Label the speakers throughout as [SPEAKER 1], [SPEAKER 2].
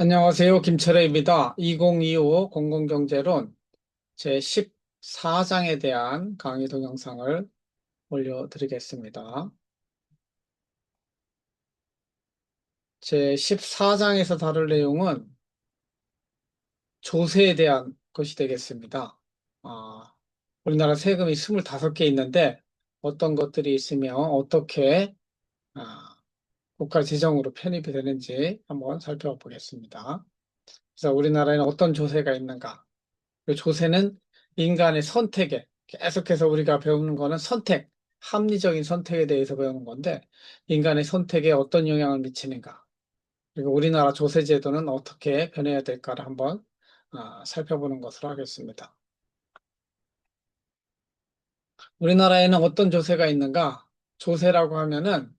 [SPEAKER 1] 안녕하세요. 김철회입니다. 2025 공공경제론 제14장에 대한 강의 동영상을 올려드리겠습니다. 제14장에서 다룰 내용은 조세에 대한 것이 되겠습니다. 아, 우리나라 세금이 25개 있는데 어떤 것들이 있으며 어떻게 국가 재정으로 편입이 되는지 한번 살펴보겠습니다. 그래서 우리나라에는 어떤 조세가 있는가? 그 조세는 인간의 선택에 계속해서 우리가 배우는 거는 선택, 합리적인 선택에 대해서 배우는 건데 인간의 선택에 어떤 영향을 미치는가? 그리고 우리나라 조세 제도는 어떻게 변해야 될까를 한번 살펴보는 것으로 하겠습니다. 우리나라에는 어떤 조세가 있는가? 조세라고 하면은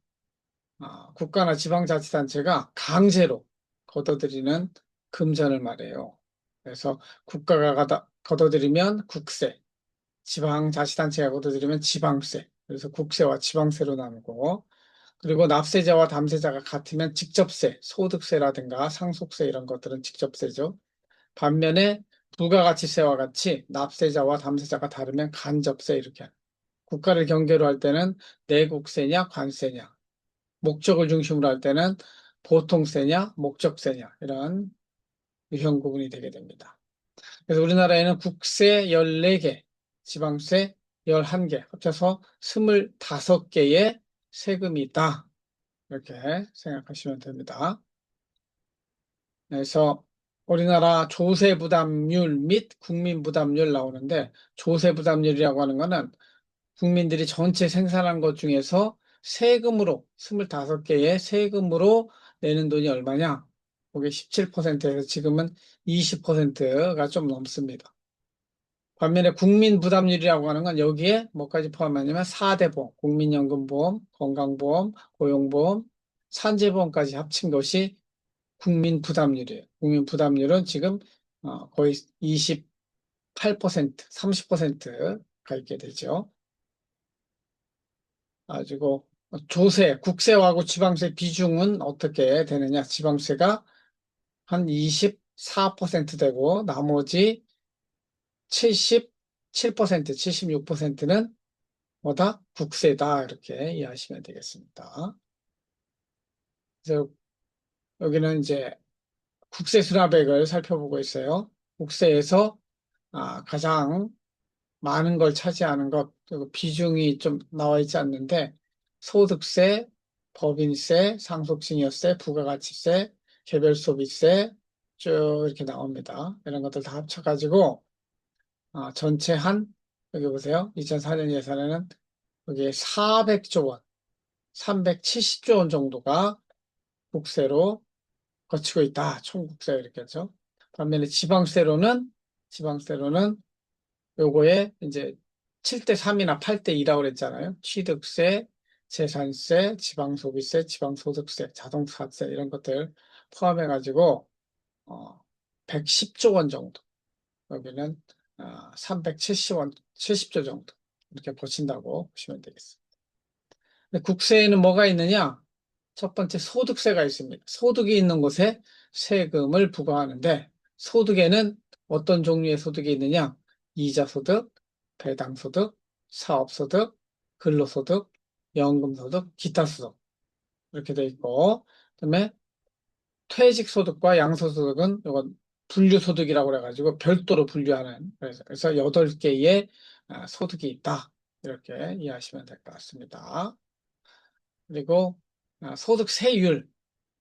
[SPEAKER 1] 국가나 지방자치단체가 강제로 걷어들이는 금전을 말해요. 그래서 국가가 걷어들이면 국세, 지방자치단체가 걷어들이면 지방세. 그래서 국세와 지방세로 나누고, 그리고 납세자와 담세자가 같으면 직접세, 소득세라든가 상속세 이런 것들은 직접세죠. 반면에 부가가치세와 같이 납세자와 담세자가 다르면 간접세 이렇게. 국가를 경계로 할 때는 내국세냐 관세냐, 목적을 중심으로 할 때는 보통세냐 목적세냐 이런 유형 구분이 되게 됩니다. 그래서 우리나라에는 국세 14개, 지방세 11개, 합쳐서 25개의 세금이 있다. 이렇게 생각하시면 됩니다. 그래서 우리나라 조세 부담률 및 국민 부담률 나오는데 조세 부담률이라고 하는 것은 국민들이 전체 생산한 것 중에서 세금으로 25개의 세금으로 내는 돈이 얼마냐? 그게 17%에서 지금은 20%가 좀 넘습니다. 반면에 국민 부담률이라고 하는 건 여기에 뭐까지 포함하냐면 4대 보험, 국민연금보험, 건강보험, 고용보험, 산재보험까지 합친 것이 국민 부담률이에요. 국민 부담률은 지금 거의 28%, 30%가 있게 되죠. 가지고 조세, 국세하고 지방세 비중은 어떻게 되느냐? 지방세가 한 24% 되고 나머지 77%, 76%는 뭐다? 국세다. 이렇게 이해하시면 되겠습니다. 그래서 여기는 이제 국세 수납액을 살펴보고 있어요. 국세에서 가장 많은 걸 차지하는 것, 그리고 비중이 좀 나와 있지 않는데, 소득세, 법인세, 상속증여세, 부가가치세, 개별소비세, 쭉 이렇게 나옵니다. 이런 것들 다 합쳐가지고, 전체 여기 보세요. 2004년 예산에는 여기에 400조 원, 370조 원 정도가 국세로 거치고 있다. 총국세 이렇게 하죠. 반면에 지방세로는 요거에 이제 7대 3이나 8대 2라고 그랬잖아요. 취득세, 재산세, 지방소비세, 지방소득세, 자동차세 이런 것들 포함해가지고 110조 원 정도. 여기는 370원, 70조 정도. 이렇게 보신다고 보시면 되겠습니다. 근데 국세에는 뭐가 있느냐? 첫 번째 소득세가 있습니다. 소득이 있는 곳에 세금을 부과하는데 소득에는 어떤 종류의 소득이 있느냐? 이자소득, 배당소득, 사업소득, 근로소득, 연금소득, 기타소득 이렇게 돼 있고 그다음에 퇴직소득과 양소소득은 이건 분류소득이라고 그래가지고 별도로 분류하는 그래서 8개의 소득이 있다. 이렇게 이해하시면 될 것 같습니다. 그리고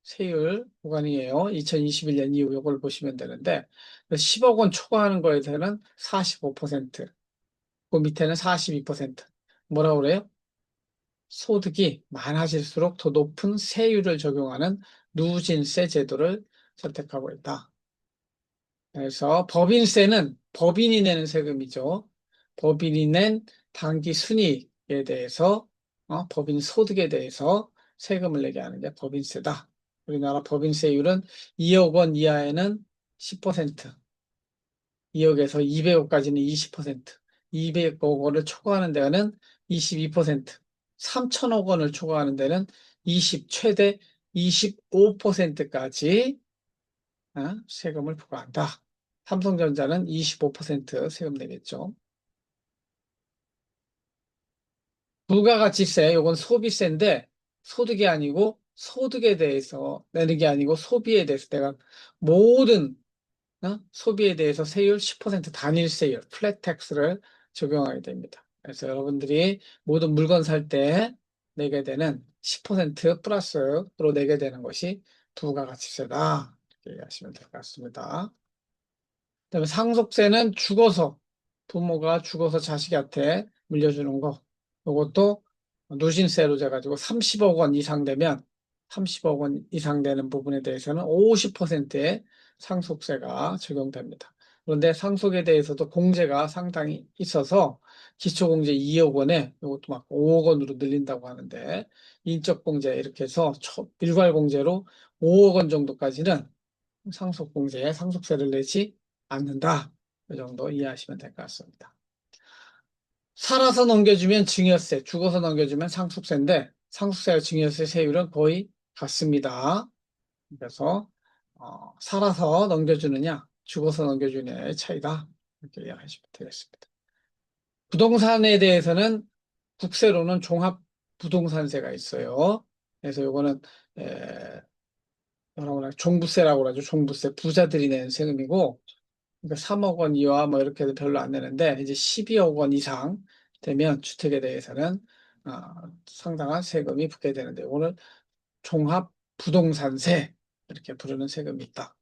[SPEAKER 1] 세율 구간이에요. 2021년 이후 이걸 보시면 되는데 10억 원 초과하는 거에 대해서는 45%, 그 밑에는 42%. 뭐라고 그래요? 소득이 많아질수록 더 높은 세율을 적용하는 누진세 제도를 선택하고 있다. 그래서 법인세는 법인이 내는 세금이죠. 법인이 낸 당기 순이익에 대해서 법인 소득에 대해서 세금을 내게 하는 게 법인세다. 우리나라 법인세율은 2억 원 이하에는 10%, 2억에서 200억까지는 20%, 200억 원을 초과하는 데는 22%, 3천억 원을 초과하는 데는 최대 25%까지 세금을 부과한다. 삼성전자는 25% 세금 내겠죠. 부가가치세, 요건 소비세인데 소득이 아니고 소득에 대해서 내는 게 아니고 소비에 대해서 내가 모든 소비에 대해서 세율 10% 단일 세율, 플랫 텍스를 적용하게 됩니다. 그래서 여러분들이 모든 물건 살 때 내게 되는 10% 플러스로 내게 되는 것이 부가가치세다. 이렇게 이해하시면 될 것 같습니다. 그다음에 상속세는 죽어서 부모가 죽어서 자식한테 물려주는 거. 이것도 누신세로 돼가지고 30억 원 이상 되면 30억 원 이상 되는 부분에 대해서는 50%의 상속세가 적용됩니다. 그런데 상속에 대해서도 공제가 상당히 있어서 기초공제 2억 원에 이것도 막 5억 원으로 늘린다고 하는데 인적공제 이렇게 해서 일괄공제로 5억 원 정도까지는 상속공제에 상속세를 내지 않는다. 이 정도 이해하시면 될 것 같습니다. 살아서 넘겨주면 증여세, 죽어서 넘겨주면 상속세인데 상속세와 증여세 세율은 거의 같습니다. 그래서 살아서 넘겨주느냐, 죽어서 넘겨주느냐의 차이다. 이렇게 이해하시면 되겠습니다. 부동산에 대해서는 국세로는 종합부동산세가 있어요. 그래서 요거는 뭐라고 그래, 종부세라고 그러죠. 종부세, 부자들이 내는 세금이고 그러니까 3억 원 이하 뭐 이렇게 해도 별로 안 내는데 이제 12억 원 이상 되면 주택에 대해서는 상당한 세금이 붙게 되는데 오늘 종합 부동산세 이렇게 부르는 세금이 있다.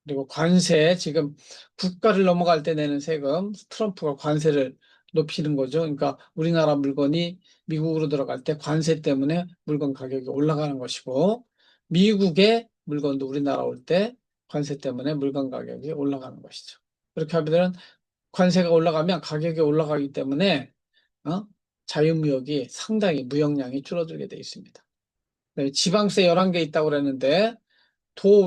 [SPEAKER 1] 그리고 관세 지금 국가를 넘어갈 때 내는 세금 트럼프가 관세를 높이는 거죠. 그러니까 우리나라 물건이 미국으로 들어갈 때 관세 때문에 물건 가격이 올라가는 것이고 미국의 물건도 우리나라 올 때 관세 때문에 물건 가격이 올라가는 것이죠. 그렇게 하면 관세가 올라가면 가격이 올라가기 때문에 어? 자유무역이 상당히 무역량이 줄어들게 돼 있습니다. 네, 지방세 11개 있다고 그랬는데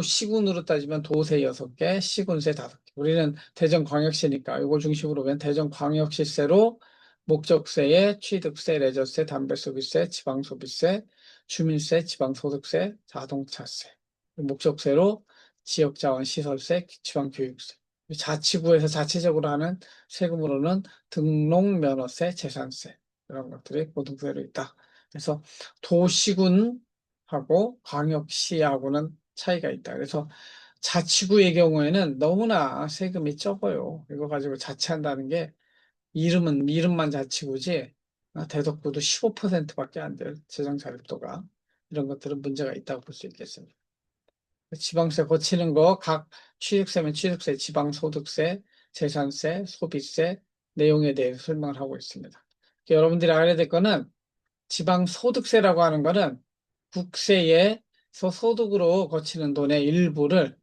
[SPEAKER 1] 시군으로 따지면 도세 6개, 시군세 5개. 우리는 대전광역시니까 이거 중심으로 보면 대전광역시세로 목적세에 취득세, 레저세, 담배소비세, 지방소비세, 주민세, 지방소득세, 자동차세. 목적세로 지역자원시설세, 지방교육세. 자치구에서 자체적으로 하는 세금으로는 등록면허세, 재산세 이런 것들이 고등세로 있다. 그래서 도시군하고 광역시하고는 차이가 있다. 그래서 자치구의 경우에는 너무나 세금이 적어요. 이거 가지고 자치한다는 게 이름만 자치구지 대덕구도 15%밖에 안 돼요. 재정 자립도가. 이런 것들은 문제가 있다고 볼 수 있겠습니다. 지방세 거치는 거 각 취득세면 취득세, 지방소득세, 재산세, 소비세 내용에 대해서 설명을 하고 있습니다. 여러분들이 알아야 될 거는 지방소득세라고 하는 거는 국세에서 소득으로 거치는 돈의 일부를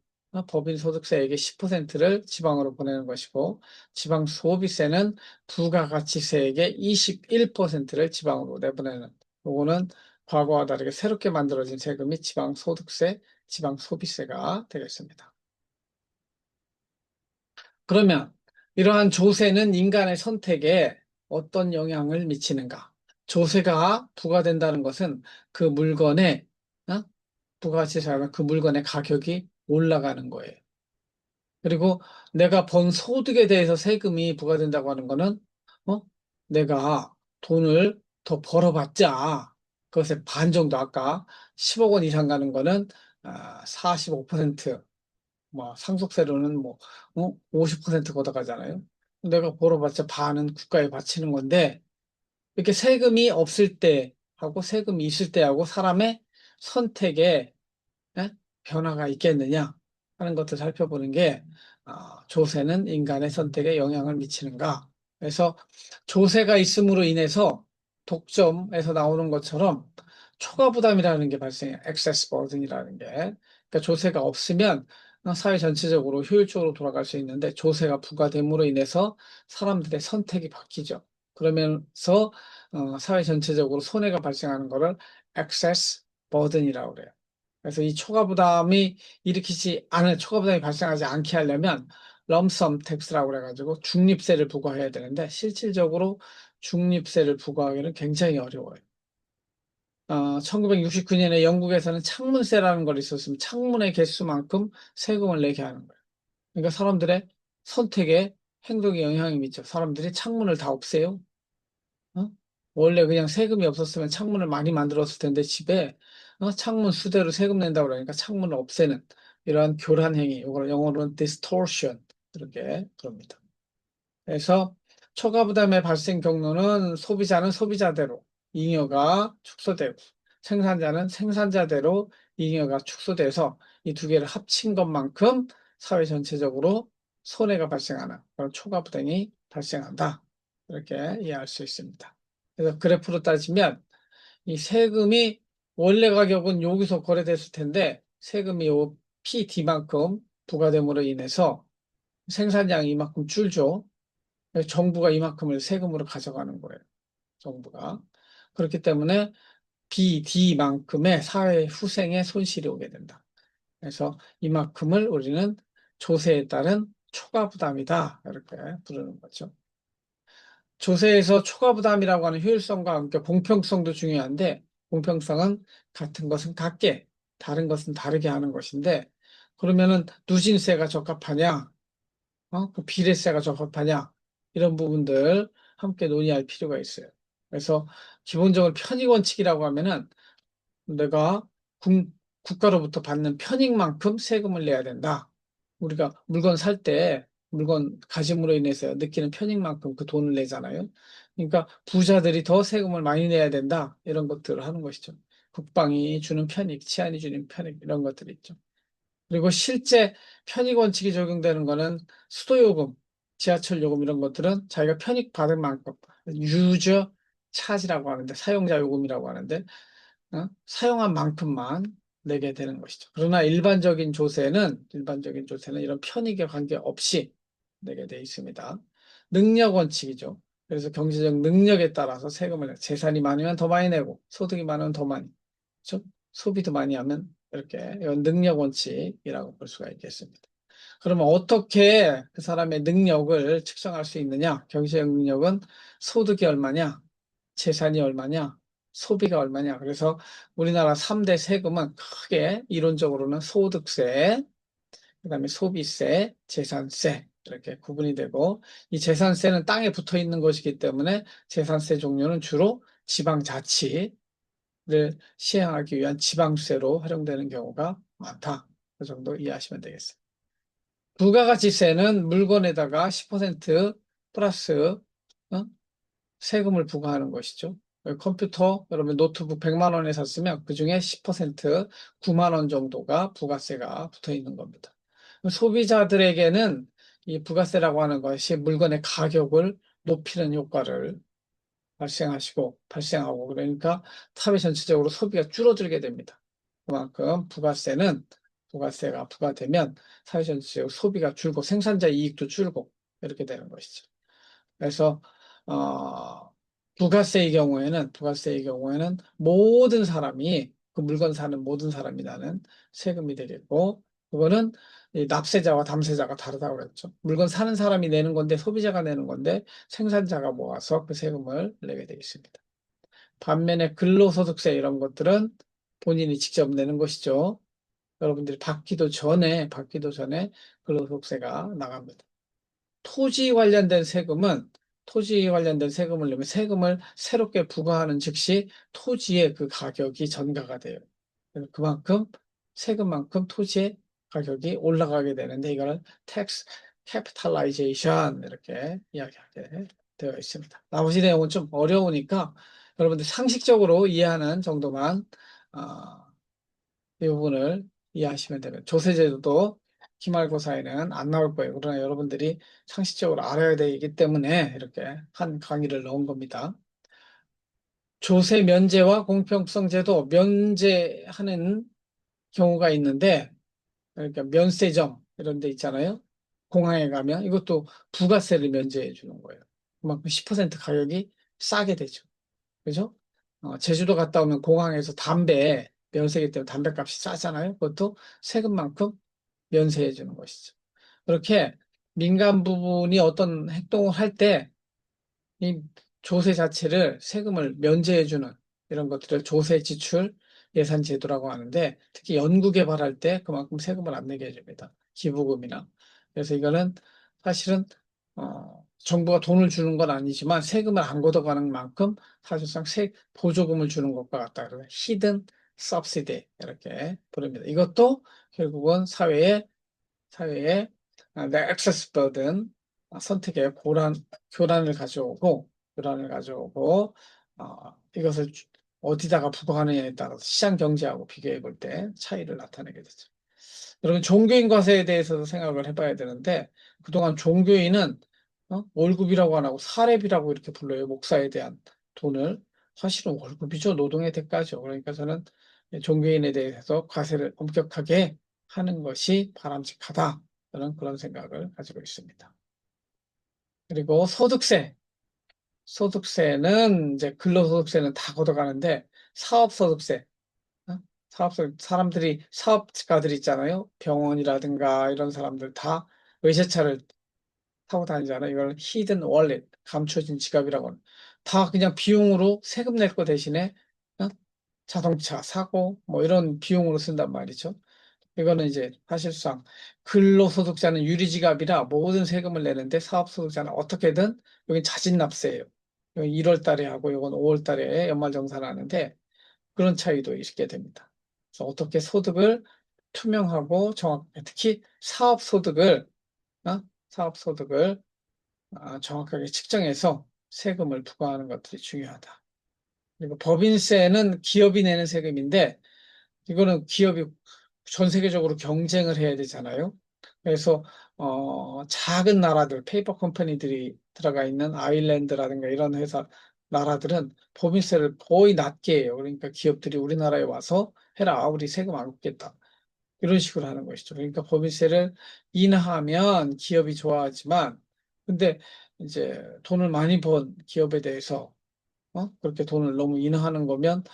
[SPEAKER 1] 법인 소득세액의 10%를 지방으로 보내는 것이고 지방소비세는 부가가치세액의 21%를 지방으로 내보내는 요거는 과거와 다르게 새롭게 만들어진 세금이 지방소득세, 지방소비세가 되겠습니다. 그러면 이러한 조세는 인간의 선택에 어떤 영향을 미치는가? 조세가 부과된다는 것은 그 물건의 부가가치세가 그 물건의 가격이 올라가는 거예요. 그리고 내가 번 소득에 대해서 세금이 부과된다고 하는 거는 어? 내가 돈을 더 벌어봤자 그것의 반 정도 아까 10억 원 이상 가는 거는 45% 뭐 상속세로는 뭐 50% 걷어가잖아요. 내가 벌어봤자 반은 국가에 바치는 건데 이렇게 세금이 없을 때하고 세금이 있을 때하고 사람의 선택에 예? 변화가 있겠느냐 하는 것을 살펴보는 게 조세는 인간의 선택에 영향을 미치는가. 그래서 조세가 있음으로 인해서 독점에서 나오는 것처럼 초과 부담이라는 게 발생해요. 액세스 버든이라는 게. 그러니까 조세가 없으면 사회 전체적으로 효율적으로 돌아갈 수 있는데 조세가 부과됨으로 인해서 사람들의 선택이 바뀌죠. 그러면서 사회 전체적으로 손해가 발생하는 것을 액세스 버든이라고 그래요. 그래서 이 초과 부담이 발생하지 않게 하려면 럼섬 텍스라고 그래가지고 중립세를 부과해야 되는데 실질적으로 중립세를 부과하기는 굉장히 어려워요. 1969년에 영국에서는 창문세라는 걸 있었으면 창문의 개수만큼 세금을 내게 하는 거예요. 그러니까 사람들의 선택에 행동에 영향이 미쳐. 사람들이 창문을 다 없애요. 어? 원래 그냥 세금이 없었으면 창문을 많이 만들었을 텐데 집에 창문 수대로 세금 낸다고 그러니까 창문을 없애는 이러한 교란 행위, 이걸 영어로는 distortion 이렇게 그럽니다. 그래서 초과 부담의 발생 경로는 소비자는 소비자대로 잉여가 축소되고 생산자는 생산자대로 잉여가 축소돼서 이 두 개를 합친 것만큼 사회 전체적으로 손해가 발생하는 그런 초과 부담이 발생한다. 이렇게 이해할 수 있습니다. 그래서 그래프로 따지면 이 세금이 원래 가격은 여기서 거래됐을 텐데 세금이 요 PD만큼 부과됨으로 인해서 생산량이 이만큼 줄죠. 정부가 이만큼을 세금으로 가져가는 거예요. 정부가. 그렇기 때문에 BD만큼의 사회 후생의 손실이 오게 된다. 그래서 이만큼을 우리는 조세에 따른 초과 부담이다. 이렇게 부르는 거죠. 조세에서 초과 부담이라고 하는 효율성과 함께 공평성도 중요한데 공평성은 같은 것은 같게 다른 것은 다르게 하는 것인데 그러면은 누진세가 적합하냐 그 비례세가 적합하냐 이런 부분들 함께 논의할 필요가 있어요. 그래서 기본적으로 편익원칙이라고 하면은 내가 국, 국가로부터 받는 편익만큼 세금을 내야 된다. 우리가 물건 살 때 물건 가심으로 인해서 느끼는 편익만큼 그 돈을 내잖아요. 그러니까 부자들이 더 세금을 많이 내야 된다. 이런 것들을 하는 것이죠. 국방이 주는 편익, 치안이 주는 편익 이런 것들이 있죠. 그리고 실제 편익 원칙이 적용되는 거는 수도요금, 지하철 요금 이런 것들은 자기가 편익 받을 만큼 유저 차지라고 하는데 사용자 요금이라고 하는데 사용한 만큼만 내게 되는 것이죠. 그러나 일반적인 조세는 이런 편익에 관계없이 내게 돼 있습니다. 능력 원칙이죠. 그래서 경제적 능력에 따라서 세금을 재산이 많으면 더 많이 내고 소득이 많으면 더 많이. 그렇죠? 소비도 많이 하면 이렇게 이건 능력 원칙이라고 볼 수가 있겠습니다. 그러면 어떻게 그 사람의 능력을 측정할 수 있느냐? 경제적 능력은 소득이 얼마냐? 재산이 얼마냐? 소비가 얼마냐? 그래서 우리나라 3대 세금은 크게 이론적으로는 소득세, 그다음에 소비세, 재산세 이렇게 구분이 되고 이 재산세는 땅에 붙어 있는 것이기 때문에 재산세 종류는 주로 지방자치를 시행하기 위한 지방세로 활용되는 경우가 많다. 그 정도 이해하시면 되겠습니다. 부가가치세는 물건에다가 10% 플러스 어? 세금을 부과하는 것이죠. 컴퓨터, 여러분 노트북 100만 원에 샀으면 그중에 10% 9만 원 정도가 부가세가 붙어 있는 겁니다. 소비자들에게는 이 부가세라고 하는 것이 물건의 가격을 높이는 효과를 발생하고 그러니까 사회 전체적으로 소비가 줄어들게 됩니다. 그만큼 부가세가 부과되면 사회 전체적으로 소비가 줄고 생산자 이익도 줄고 이렇게 되는 것이죠. 그래서 어, 부가세의 경우에는 모든 사람이 그 물건 사는 모든 사람이 나는 세금이 되겠고 그거는 이 납세자와 담세자가 다르다고 그랬죠. 물건 사는 사람이 내는 건데 소비자가 내는 건데 생산자가 모아서 그 세금을 내게 되어 있습니다. 반면에 근로소득세 이런 것들은 본인이 직접 내는 것이죠. 여러분들이 받기도 전에 근로소득세가 나갑니다. 토지 관련된 세금은 토지 관련된 세금을 내면 세금을 새롭게 부과하는 즉시 토지의 그 가격이 전가가 돼요. 그래서 그만큼 세금만큼 토지의 가격이 올라가게 되는데 이거는 tax capitalization 이렇게 이야기하게 되어 있습니다. 나머지 내용은 좀 어려우니까 여러분들 상식적으로 이해하는 정도만 어, 이 부분을 이해하시면 되면 조세제도도 기말고사에는 안 나올 거예요. 그러나 여러분들이 상식적으로 알아야 되기 때문에 이렇게 한 강의를 넣은 겁니다. 조세 면제와 공평성 제도 면제하는 경우가 있는데 그러니까 면세점 이런 데 있잖아요. 공항에 가면 이것도 부가세를 면제해 주는 거예요. 그만큼 10% 가격이 싸게 되죠. 그죠? 제주도 갔다 오면 공항에서 담배 면세기 때문에 담배값이 싸잖아요. 그것도 세금만큼 면세해 주는 것이죠. 그렇게 민간 부분이 어떤 행동을 할 때 이 조세 자체를 세금을 면제해 주는 이런 것들을 조세 지출 예산 제도라고 하는데 특히 연구개발할 때 그만큼 세금을 안 내게 해줍니다. 기부금이나. 그래서 이거는 사실은 정부가 돈을 주는 건 아니지만 세금을 안 걷어가는 만큼 사실상 보조금을 주는 것과 같다. 그래서 히든 서브시디 이렇게 부릅니다. 이것도 결국은 사회에 내 액세스 버든 선택의 교란을 가져오고 이것을 어디다가 부과하느냐에 따라서 시장 경제하고 비교해 볼 때 차이를 나타내게 되죠. 여러분 종교인 과세에 대해서도 생각을 해봐야 되는데 그동안 종교인은 월급이라고 안 하고 사례비라고 이렇게 불러요. 목사에 대한 돈을. 사실은 월급이죠. 노동의 대가죠. 그러니까 저는 종교인에 대해서 과세를 엄격하게 하는 것이 바람직하다. 저는 그런 생각을 가지고 있습니다. 그리고 소득세는 이제 근로소득세는 다 걷어가는데 사업소득세, 어? 사람들이 사업가들 있잖아요. 병원이라든가 이런 사람들 다 외제차를 타고 다니잖아요. 이걸 히든 월렛, 감춰진 지갑이라고 하는. 다 그냥 비용으로 세금 낼 거 대신에 어? 자동차 사고 뭐 이런 비용으로 쓴단 말이죠. 이거는 이제 사실상 근로소득자는 유리지갑이라 모든 세금을 내는데 사업소득자는 어떻게든 여기 자진납세예요. 여기 1월 달에 하고 이건 5월 달에 연말정산을 하는데 그런 차이도 있게 됩니다. 그래서 어떻게 소득을 투명하고 정확하게 특히 어? 사업소득을 정확하게 측정해서 세금을 부과하는 것들이 중요하다. 그리고 법인세는 기업이 내는 세금인데 이거는 기업이 전 세계적으로 경쟁을 해야 되잖아요. 그래서 작은 나라들, 페이퍼 컴퍼니들이 들어가 있는 아일랜드라든가 이런 나라들은 법인세를 거의 낮게 해요. 그러니까 기업들이 우리나라에 와서 해라, 우리 세금 안 걷겠다. 이런 식으로 하는 것이죠. 그러니까 법인세를 인하하면 기업이 좋아하지만, 근데 이제 돈을 많이 번 기업에 대해서 그렇게 돈을 너무 인하하는 거면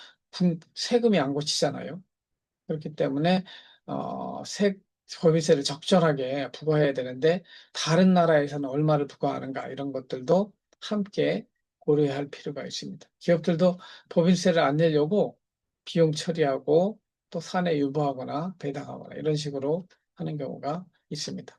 [SPEAKER 1] 세금이 안 고치잖아요. 그렇기 때문에 어, 세, 법인세를 적절하게 부과해야 되는데 다른 나라에서는 얼마를 부과하는가 이런 것들도 함께 고려할 필요가 있습니다. 기업들도 법인세를 안 내려고 비용 처리하고 또 사내 유보하거나 배당하거나 이런 식으로 하는 경우가 있습니다.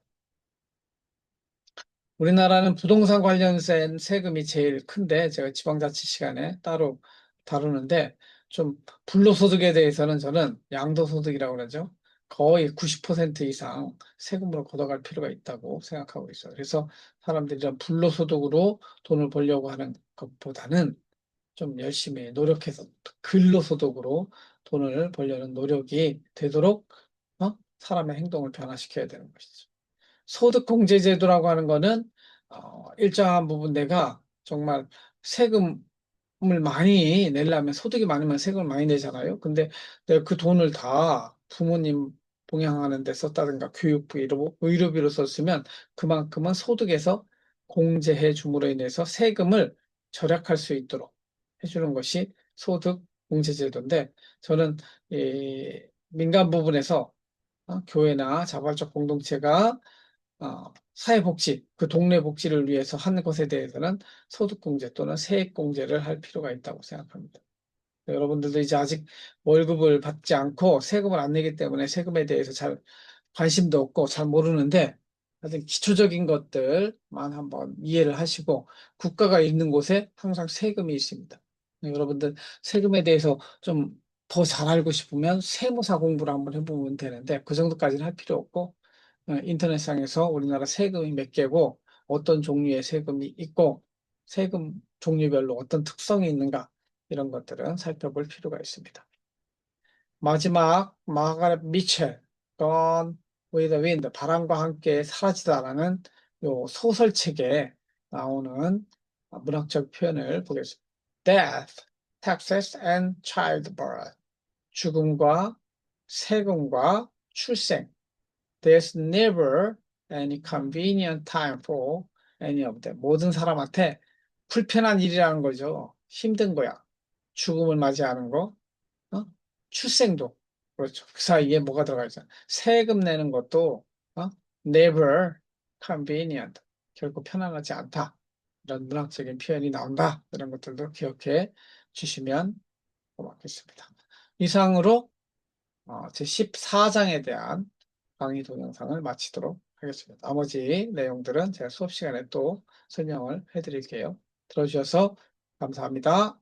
[SPEAKER 1] 우리나라는 부동산 관련된 세금이 제일 큰데 제가 지방자치 시간에 따로 다루는데 좀 불로소득에 대해서는 저는 양도소득이라고 그러죠. 거의 90% 이상 세금으로 걷어갈 필요가 있다고 생각하고 있어요. 그래서 사람들이 이런 불로소득으로 돈을 벌려고 하는 것보다는 좀 열심히 노력해서 근로소득으로 돈을 벌려는 노력이 되도록 사람의 행동을 변화시켜야 되는 것이죠. 소득공제제도라고 하는 거는 일정한 부분 내가 정말 세금을 많이 내려면 소득이 많으면 세금을 많이 내잖아요. 근데 내가 그 돈을 다 부모님 봉양하는 데 썼다든가 교육비, 의료비로 썼으면 그만큼은 소득에서 공제해 줌으로 인해서 세금을 절약할 수 있도록 해주는 것이 소득공제제도인데 저는 이 민간 부분에서 교회나 자발적 공동체가 사회복지, 그 동네 복지를 위해서 하는 것에 대해서는 소득공제 또는 세액공제를 할 필요가 있다고 생각합니다. 여러분들도 이제 아직 월급을 받지 않고 세금을 안 내기 때문에 세금에 대해서 잘 관심도 없고 잘 모르는데 하여튼 기초적인 것들만 한번 이해를 하시고 국가가 있는 곳에 항상 세금이 있습니다. 여러분들 세금에 대해서 좀 더 잘 알고 싶으면 세무사 공부를 한번 해보면 되는데 그 정도까지는 할 필요 없고 인터넷상에서 우리나라 세금이 몇 개고 어떤 종류의 세금이 있고 세금 종류별로 어떤 특성이 있는가 이런 것들은 살펴볼 필요가 있습니다. 마지막 마가렛 미첼 Gone with the Wind 바람과 함께 사라지다라는 요 소설책에 나오는 문학적 표현을 보겠습니다. Death, taxes and childbirth 죽음과 세금과 출생 There's never any convenient time for any of them. 모든 사람한테 불편한 일이라는 거죠. 힘든 거야. 죽음을 맞이하는 거, 어? 출생도. 그렇죠. 그 사이에 뭐가 들어가 있잖아. 세금 내는 것도, never convenient. 결코 편안하지 않다. 이런 문학적인 표현이 나온다. 이런 것들도 기억해 주시면 고맙겠습니다. 이상으로 제 14장에 대한 강의 동영상을 마치도록 하겠습니다. 나머지 내용들은 제가 수업 시간에 또 설명을 해드릴게요. 들어주셔서 감사합니다.